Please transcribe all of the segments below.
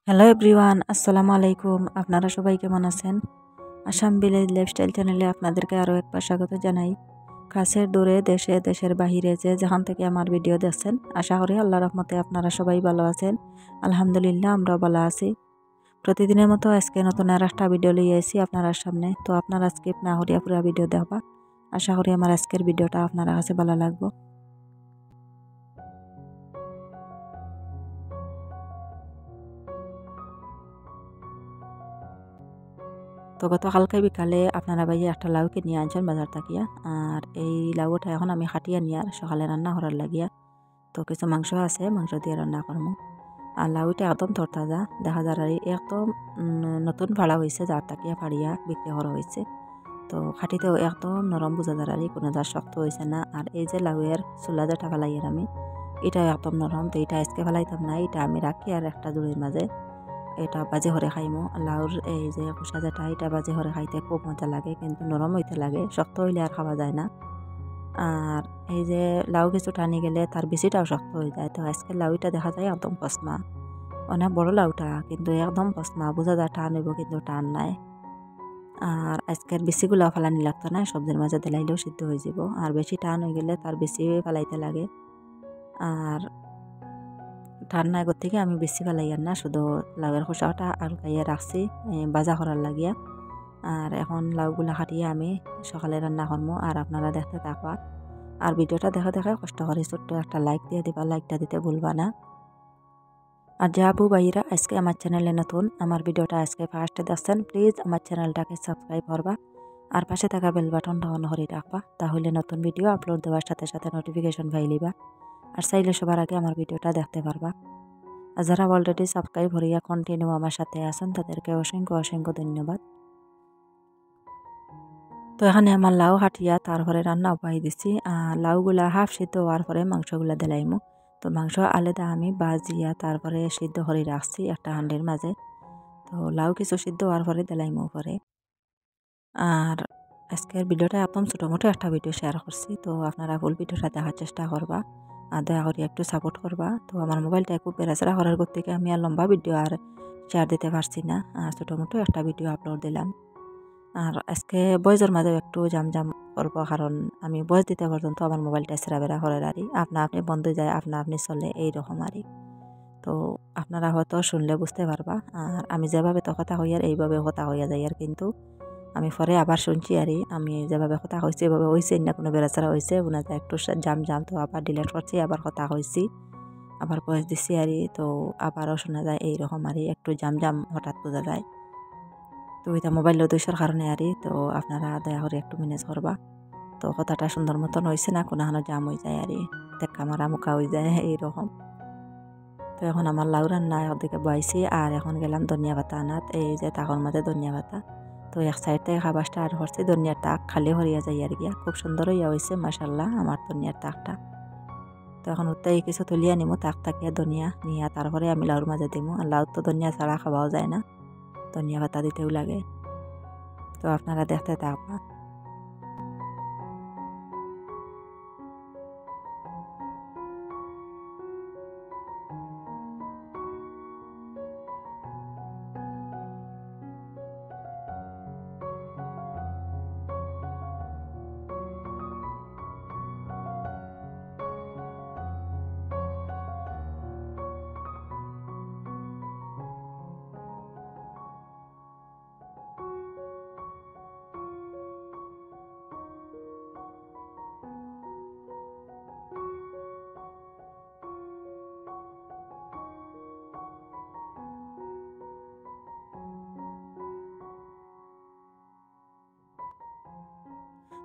Hello everyone, আসসালামু আলাইকুম। আপনারা সবাই কেমন আছেন? আসাম ভিলেজ লাইফস্টাইল চ্যানেলে আপনাদেরকে আরও একবার স্বাগত জানাই। কাছের দূরে দেশে দেশের বাহিরে যে যেখান থেকে আমার ভিডিও দেখছেন, আশা করি আল্লাহ রহমতে আপনারা সবাই ভালো আছেন। আলহামদুলিল্লাহ, আমরাও ভালো আছি। প্রতিদিনের মতো আজকে নতুন আর একটা ভিডিও লিয়ে আইছি আপনার সামনে। তো আপনারা স্কিপ না করিয়া পুরো ভিডিও দেখবা। আশা করি আমার আজকের ভিডিওটা আপনার কাছে ভালো লাগবে। তো গতকালকে বিকালে আপনারা ভাইয়া একটা লাউ কিনে আনছেন বাজার থাকিয়া। আর এই লাউটা এখন আমি খাটিয়া নিয়ে আর সকালে রান্না করার লাগিয়া। তো কিছু মাংস আছে, মাংস দিয়ে রান্না করবো। আর লাউটা একদম তরতাজা, দেখা যায় আর একদম নতুন ফাড়া হয়েছে, যার তাকিয়া ফাড়িয়া বিক্রি করা হয়েছে। তো খাটিতেও একদম নরম বোঝা যায় আর কোনো যার শক্ত হয়েছে না। আর এই যে লাউয়ের চুলা যেটা ফেলাইয়ের আমি, এটাও একদম নরম। তো এটা আজকে ফেলাইতাম না, এটা আমি রাখি আর একটা জুড়ির মাঝে এটা বাজে হরে খাইমো। লাউর এই যে খোসা যেটা, এটা বাজে হরে খাইতে খুব মজা লাগে, কিন্তু নরম হইতে লাগে, শক্ত হইলে আর খাওয়া যায় না। আর এই যে লাউ কিছু টানি গেলে তার বেশিটাও শক্ত হয়ে যায়। তো আজকে লাউটা দেখা যায় একদম কসমা, অনেক বড় লাউটা, কিন্তু একদম কসমা, বোঝা যায় টান হইব কিন্তু টান নাই। আর আজকের বেশিগুলো ফালানি লাগতো না, সবজির মাঝে দিলাইলেও সিদ্ধ হয়ে যাব। আর বেশি টান হয়ে গেলে তার বেশি ফালাইতে লাগে। আর ঠান্ডা আগর থেকে আমি বেশি ফেলাইয়ার না, শুধু লাউয়ের খোসাটা আলগাইয়া রাখছি বাজা করার লাগিয়া। আর এখন লাউগুলা কাটিয়ে আমি সকালে রান্না করবো, আর আপনারা দেখতে থাকবা। আর ভিডিওটা দেখে দেখে কষ্ট করে ছোট্ট একটা লাইক দিয়ে দিবা, লাইকটা দিতে ভুলবা না। আর যে আপু ভাইরা আজকে আমার চ্যানেলে নতুন, আমার ভিডিওটা আজকে ফার্স্টে দেখছেন, প্লিজ আমার চ্যানেলটাকে সাবস্ক্রাইব করবা। আর পাশে থাকা বেল বাটনটা অন করে রাখবা, তাহলে নতুন ভিডিও আপলোড দেওয়ার সাথে সাথে নোটিফিকেশন পাইলিবা। আর চাইলে সবার আগে আমার ভিডিওটা দেখতে পারবা। আর যারা অলরেডি সাবস্ক্রাইব করিয়া কন্টিনিউ আমার সাথে আছেন, তাদেরকে অসংখ্য অসংখ্য ধন্যবাদ। তো এখানে আমার লাউ হাটিয়া তারপরে রান্না উপায় দিছি। লাউগুলা হাফ সিদ্ধ হওয়ার পরে মাংসগুলা দিলাইমু। তো মাংস আলাদা আমি বাজিয়া তারপরে সিদ্ধ করে রাখছি একটা হাঁডির মাঝে। তো লাউ কিছু সিদ্ধ হওয়ার পরে দিলাইমু পরে। আর আজকের ভিডিওটা একদম ছোটো মোটো একটা ভিডিও শেয়ার করছি। তো আপনারা ফুল ভিডিওটা দেখার চেষ্টা করবা, আর দয়া করে একটু সাপোর্ট করবা। তো আমার মোবাইলটা একটু বেড়াচড়া করার থেকে আমি আর লম্বা ভিডিও আর শেয়ার দিতে পারছি না, আর ছোটো মোটো একটা ভিডিও আপলোড দিলাম। আর আজকে বয়সের মাঝেও একটু জাম করবো, কারণ আমি বয়স দিতে পর্যন্ত আমার মোবাইলটা সেরাবেরা করে আরি, আপনা আপনি বন্ধ যায়, আপনা আপনি চলে, এইরকম আরি। তো আপনারা হয়তো শুনলে বুঝতে পারবা। আর আমি যেভাবে তো কথা হই আর এইভাবে কথা হইয়া যাই, আর কিন্তু আমি পরে আবার শুনছি আরি আমি যেভাবে কথা হয়েছি এভাবে হয়েছে না, কোনো বেড়াচারা হয়েছে ওনা যায় একটু জাম, তো আবার ডিলেট করছি, আবার কথা হয়েছি, আবার বয়স দিচ্ছি আরি। তো আবারও শোনা যায় এইরকম আরি, একটু জাম হঠাৎ বোঝা যায়। তো এটা মোবাইলের দোষের কারণে আরি। তো আপনারা দয়া করে একটু ম্যানেজ করবা। তো কথাটা সুন্দর মতন হয়েছে না, কোনো জাম হয়ে যায় আরি, টেক্কা মারা মুখা হয়ে যায় এইরকম। তো এখন আমার লাউ রান্না ওদিকে বয়াইছি, আর এখন গেলাম ধনিয়া পাতা আনাত। এই যে তাকর মাঝে ধনিয়া পাতা, তো এক সাইড থেকে খাবার স্টার্ট করছি, ধনিয়ার তাক খালি হরিয়া যাই আর গিয়া, খুব সুন্দর হইয়া হয়েছে মাশাল্লাহ আমার ধনিয়ার তাকটা। তো এখন ওটাই কিছু তুলিয়া নিমু, তাক তাকিয়া ধনিয়া নিয়া তারপরে আমি লাউর মাঝে দিমু। আর লাউ তো ধনিয়া ছাড়া খাওয়াও যায় না, ধনিয়া পাতা দিতেও লাগে। তো আপনারা দেখতে থাকবা।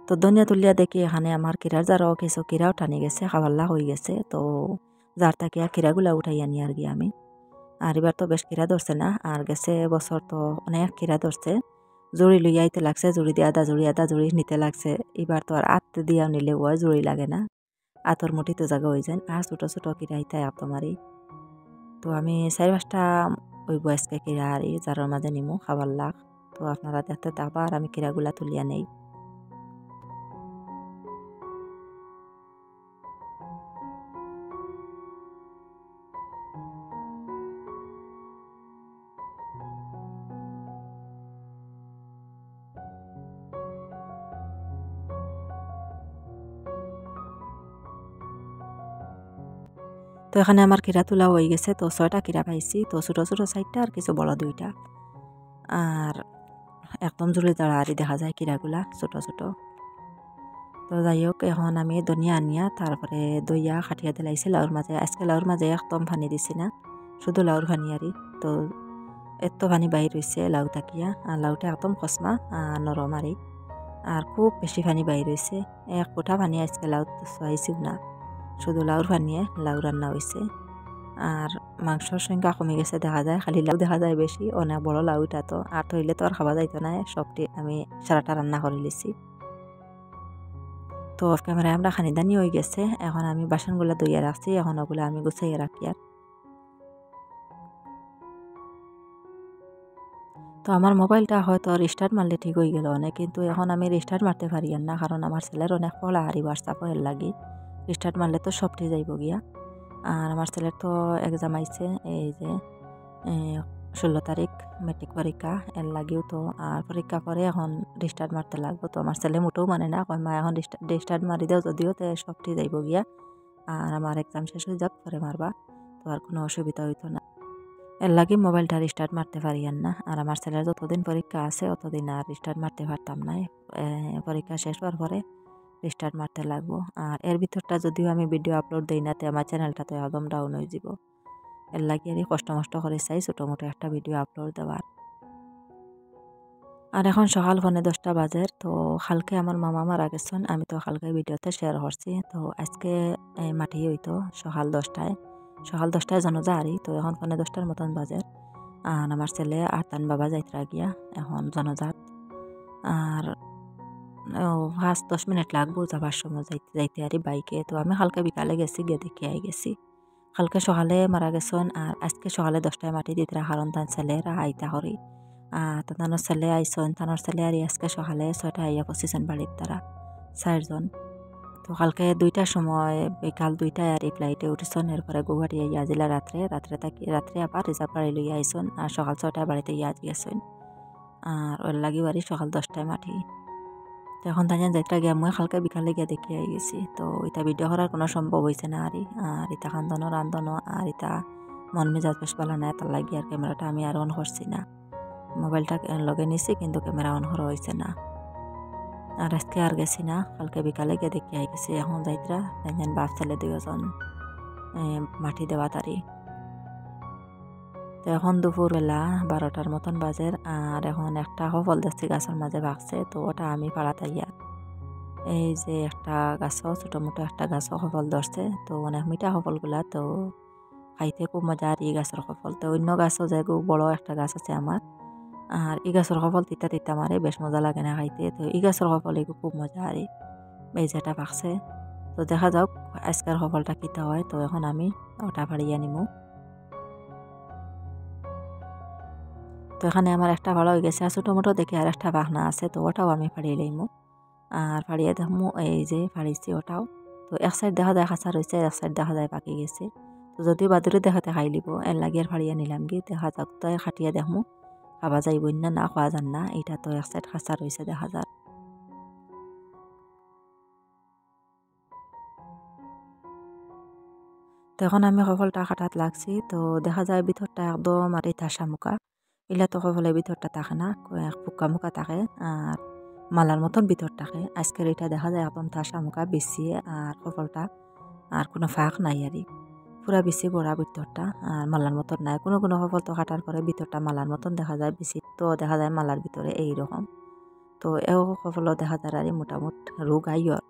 তো ধনিয়া তুলিয়া দেখি এখানে আমার কিরার যারাও কিছু কিরাও টানি গেছে, খাবাল্লা হয়ে গেছে। তো যার তাকে আর কিরাগুলা উঠাই আনি আর কি আমি। আর এবার তো বেশ কিরা ধরছে না, আর গেছে বছর তো অনেক কিরা ধরছে। জুড়ি লইয়া আইতে লাগছে, জুড়ি দিয়ে আদা জুড়ি নিতে লাগছে। এবার তো আর আত্ম দিয়া নিলে ওই জুড়ি লাগে না, আতর মুঠিতে জায়গা হয়ে যায়। আর ছোটো ছোটো কিরা আইতে আত মারি। তো আমি 4-5টা ওই বয়সকে কিরা আর যার মাঝে নিমু খাবার লাগ। তো আপনারা দেখতে থাকবা, আর আমি কিরাগুলা তুলিয়া নেই। তো এখানে আমার কিরা তোলা হয়ে গেছে, তো 6টা কিরা পাইছি, তো ছোটো ছোটো 4টা আর কিছু বড় 2টা। আর একদম জোরে দাঁড়াড়ি দেখা যায় কিরাগুলা ছোটো ছোটো। তো যাই হোক, এখন আমি ধনিয়া আনিয়া তারপরে দইয়া খাটিয়া দিলাইছি লাউর মাঝে। আজকে লাউর মাঝে একদম পানি দিছি না, শুধু লাউর পানি আরি। তো এত পানি বাইর হয়েছে লাউ তাকিয়া, আর লাউটা একদম কসমা নরম আরি। আর খুব বেশি পানি বাইর হয়েছে, এক ফোঁটা পানি আজকে লাউ চাইছিও না, শুধু লাউর পানিয়ে লাউ রান্না হয়েছে। আর মাংসর সংখ্যা কমে গেছে দেখা যায়, খালি লাউ দেখা যায় বেশি, অনেক বড় লাউ এটা। তো আর তৈলে তো আর খাওয়া যাইতো না, সবটি আমি সারাটা রান্না করে লিছি। তো অফ ক্যামেরায় আমরা খানিদানি হয়ে গেছে, এখন আমি বাসনগুলো ধুইয়া রাখছি, এখন ওগুলো আমি গুছাইয়া রাখি। আর তো আমার মোবাইলটা হয়তো রিস্টার্ট মারলে ঠিক হয়ে গেল অনেক, কিন্তু এখন আমি রিস্টার্ট মারতে পারি না, কারণ আমার ছেলের অনেক পড়া হারি হোয়াটসঅ্যাপ এর লাগি। রিস্টার্ট মারলে তো সবটি যাইব গিয়া। আর আমার ছেলের তো এক্সাম আইছে, এই যে 16 তারিখ মেট্রিক পরীক্ষা, এর লাগেও তো। আর পরীক্ষা পরে এখন রিস্টার্ট মারতে লাগবো। তো আমার ছেলে মোটেও মানে না, কয় মা এখন রিস্টার্ট মারি দেও, যদিও তো সবটি যাইব গিয়া, আর আমার এক্সাম শেষ হয়ে যাক পরে মারবা, তো আর কোনো অসুবিধা হইতো না। এর লাগে মোবাইলটা রিস্টার্ট মারতে পারি না। আর আমার ছেলের যতদিন পরীক্ষা আছে অতদিন আর রিস্টার্ট মারতে পারতাম না, পরীক্ষা শেষ হওয়ার পরে রিস্টার্ট মারতে লাগবো। আর এর ভিতরটা যদিও আমি ভিডিও আপলোড দিই না, আমার চ্যানেলটা তো একদম ডাউন হয়ে যাব। এর লাগে আর কষ্ট মষ্ট করে চাই ছোটো মোটো একটা ভিডিও আপলোড দেওয়ার। আর এখন সকাল 10:45 বাজে। তো কালকে আমার মামা মারা গেছেন, আমি তো কালকে ভিডিওতে শেয়ার করছি। তো আজকে মাটি হইতো সকাল 10টায়, সকাল 10টায় জানাজা আরি। তো এখন 10:45 মতন বাজে। আর আমার ছেলে আর তান বাবা যাইতরা গিয়া এখন জানাজাত। আর 5-10 মিনিট লাগবো যাবার সময়, যাইতে যাইতে আরি বাইকে। তো আমি কালকে বিকালে গেছি, গিয়ে দেখে আই গেছি। কালকে সকালে মারা গেছেন, আর আজকে সকালে 10টায় মাটি দিতরা, কারণ তার ছেলেরা আইতা করি। তো তানোর ছেলে আইসন, তানোর ছেলে আর আজকে সকালে 6টায় আইয়া পৌঁছিছেন বাড়ির তারা 4জন। তো কালকে 2টার সময়, বিকাল 2টায় আর এই ফ্লাইটে উঠেছেন। এরপরে গুয়াহাটি আইয়া আজিলা রাত্রে আবার রিজার্ভ গাড়ি লইয়া আইসন, আর সকাল 6টায় বাড়িতে ইয়া গেছেন। আর ওর লাগি বাড়ি সকাল 10টায় মাটি। তো এখন তাই যাইতে গিয়া মই কালকে বিকালে গিয়া দেখি আই গেছি। তো এটা ভিডিও করার কোনো সম্ভব হয়েছে না আর ইতা খান্দনো রান্ধনো, আর ইতা মন মেজাজ বেশ ভালো নাই, তার লাগি আর ক্যামেরাটা আমি আর অন করছি না। মোবাইলটা লগে নিছি, কিন্তু ক্যামেরা অন করা হয়েছে না। আর আজকে আর গেছি না, কালকে বিকালে গিয়ে দেখি আই গেছি। এখন যাইতরা তাইজান বাপ ছেলে 2জন মাটি দেওয়া তারি। তো এখন দুপুরবেলা 12টার মতন বাজে। আর এখন একটা সফল দেখছি গাছের মাঝে ভাগছে, তো ওটা আমি পাড়াতে ইয়া এই যে একটা গাছও ছোটো মোটো একটা গাছও সফল ধরছে। তো অনেক মিঠা সফলগুলা, তো খাইতে খুব মজা। আর এই গাছের সফল, তো অন্য গাছও যে বড় একটা গাছ আছে আমার, আর এই গাছের সফল তিতা তিতা মারে, বেশ মজা লাগে না খাইতে। তো এই গাছের সফল এগুলো খুব মজা। আর এই যেটা পাকছে, তো দেখা যাক আজকের সফলটা কিতা হয়। তো এখন আমি ওটা ফাড়িয়ে নিমু। তো এখানে আমার একটা ভালো হয়ে গেছে, আর ছোটো মোটো দেখি আর একটা বাগনা আছে, তো ওটাও আমি ফাড়িয়ে লইমু। আর ফাড়িয়ে দেখমু, এই যে ফাড়িছি ওটাও। তো এক সাইড দেখা যায় খাঁচা রয়েছে, এক সাইড দেখা যায় পাকি গেছে। তো যদিও বাদুরে দেখাতে খাই লিব, এর লাগে আর ফাড়িয়ে নিলাম কি, দেখা যাক। তো খাটিয়ে দেখমু খাওয়া যাইব না, না খাওয়া যান না। এটা তো এক সাইড খাঁচা রয়েছে দেখা যায়। তো এখন আমি সফলটা কাটাত লাগছি। তো দেখা যায় ভিতরটা একদম আর এটা শামুকা, এগুলা তো সফলের ভিতরটা থাকে না, ফুকা মুকা থাকে, আর মালার মতন ভিতর থাকে। আজকের এটা দেখা যায় একদম তা শামুকা বেশি, আর সফলটা আর কোনো ফাঁক নাই আরই, পুরা বেশি বড়া ভিতরটা, আর মালার মতন নাই। কোনো কোনো সফল তো কাটার পরে ভিতরটা মালার মতন দেখা যায়, বেশি তো দেখা যায় মালার ভিতরে এইরকম। তো এও সফলও দেখা যায় আর মোটামুট রোগ আইয়র।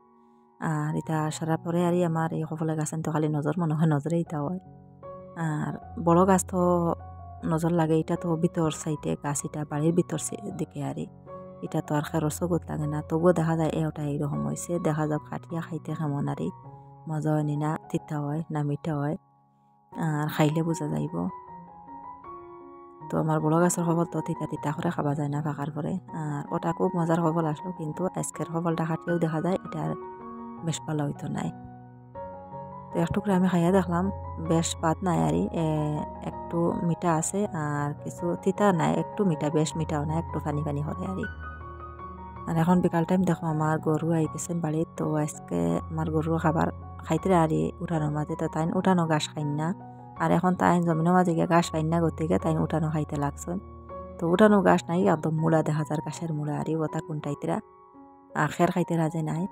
আর এটা সারার পরে আর আমার এই সফলে গাছেন তো খালি নজর মনে হয়, নজরে ইটা হয়। আর বড় গাছ তো নজর লাগে, এটা তো ভিতর সাইডে গাছ, এটা বাড়ির ভিতর দিকে আর এটা তো আর খেরো চকুত লাগে না। তবুও দেখা যায় ওটা এইরকম হয়েছে। দেখা যাক কাটিয়া খাইতে কেমন আর মজা হয় না তিতা হয় না মিঠা হয়, আর খাইলে বোঝা যাইব। তো আমার বড় গাছের সফল তো তিতা তিতা করে খাওয়া যায় না পাকার পরে। আর ওটা খুব মজার সফল আসলো, কিন্তু আজকের সফলটা খাটিয়েও দেখা যায় এটা বেশ ভালো হইতো নাই। তো একটু করে আমি খাইয়া দেখলাম, বেশ পাত নাই আর একটু মিঠা আছে, আর কিছু তিতা নাই, একটু মিঠা, বেশ মিঠাও না, একটু পানি পানি করে আর আর এখন বিকাল টাইম দেখো আমার গরু আই গেছেন বাড়ির। তো আজকে আমার গরু খাবার খাইতে আর উঠানোর মাঝে তো তাই উঠানো ঘাস খাইন না। আর এখন তাই জমিনের মাঝে গিয়ে ঘাস খাইন না গতিকে তাই উঠানো খাইতে লাগছেন। তো উঠানো ঘাস নাই একদম মূলা দেখা যার ঘাসের মূলা আর ওটা কোনটাইতেরা খের খাইতে রাজে নাই।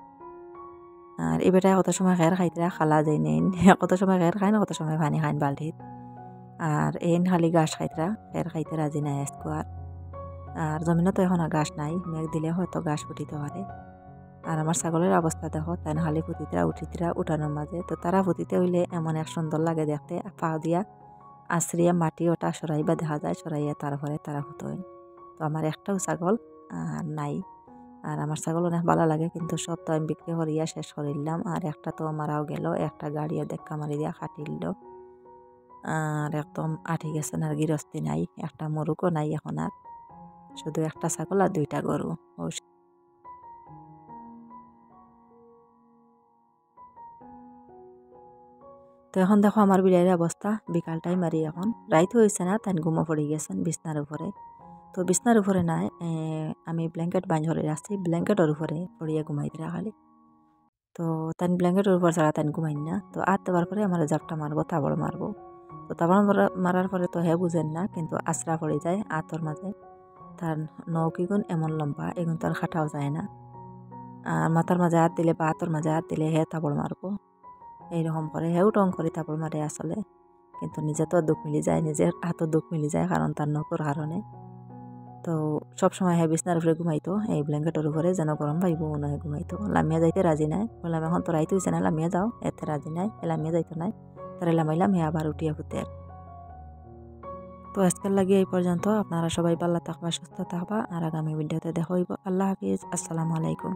আর এই বেটায় কত সময় খের খাইতে খালা যায় নেই, কত সময় খের খায় না, কত সময় পানি খাইন বালতিত। আর এন খালি ঘাস খাইতরা খের খাইতে রাজি নাই আজকে। আর জমিনে তো এখন আর ঘাস নাই, মেঘ দিলে হয়তো ঘাস উঠিতে পারে। আর আমার ছাগলের অবস্থা দেখো, তাই না খালি ফুটিতরা উঠিতরা উঠানোর মাঝে। তো তারা ফুটিতে হইলে এমন এক সুন্দর লাগে দেখতে, পা দিয়া আশ্রিয়া মাটি ওটা সরাইবা দেখা যায়, সরাইয়া তারপরে তারা ফুটো হয়। তো আমার একটাও ছাগল আর নাই। আর আমার ছাগল অনেক ভালো লাগে, কিন্তু সব তো আমি বিক্রি করিয়া শেষ করিলাম। আর একটা তো মারাও গেল, একটা গাড়িও দেখা মারি দিয়া কাটিল। আর একদম আঠি গেছেন, আর গৃহস্থী নাই, একটা মরুকও নাই এখন আর, শুধু একটা ছাগল আর 2টা গরু। তো এখন দেখো আমার বিলাইয়ের অবস্থা, বিকাল টাইম আর এখন রাইত হয়েছে না, তাই ঘুমো পড়ে গেছেন বিছনার উপরে। তো বিছনার উপরে নাই, আমি ব্ল্যাঙ্কেট বাঁধ হলে আসছি, ব্ল্যাঙ্কেটের উপরে পড়িয়া ঘুমাই দিলা খালি। তো তাই ব্ল্যাঙ্কেটের উপর ছাড়া তাই ঘুমাই না। তো আর দেওয়ার পরে আমার জাপটা মারবো, তাবড় মারবো। তো তাবড় মারার পরে তো হে বুঝেন না, কিন্তু আশ্রা পড়ে যায় আতর মাঝে। তার নৌকিগুণ এমন লম্বা, এগুন তো আর খাটাও যায় না। আর মাথার মাঝে হাত দিলে বা হাতর মাঝে হাত দিলে হে তাবড় মারবো, এইরকম করে হেউ টং করে তাবড় মারে আসলে। কিন্তু নিজে তো দুঃখ মিলি যায়, নিজের হাতও দুঃখ মিলি যায়, কারণ তার নৌকোর কারণে। তো সবসময় হে বিছনার উপরে ঘুমাইতো, এই ব্ল্যাঙ্কেটের উপরে, যেন গরম পাইব মনে হয় ঘুমাইতো। লামিয়া যাইতে রাজি নাই, বললাম এখন তো রাইতে হয়েছে না, লামিয়া যাও, এতে রাজি নাই, লামিয়া যাইতো নাই। তারা লামাইলাম, হে আবার উঠিয়া ফুতে। তো আজকাল লাগিয়ে এই পর্যন্ত। আপনারা সবাই ভালো থাকবা, সুস্থ থাকবা, আর আগামী ভিডিওতে দেখা হইব। আল্লাহ হাফিজ, আসসালামু আলাইকুম।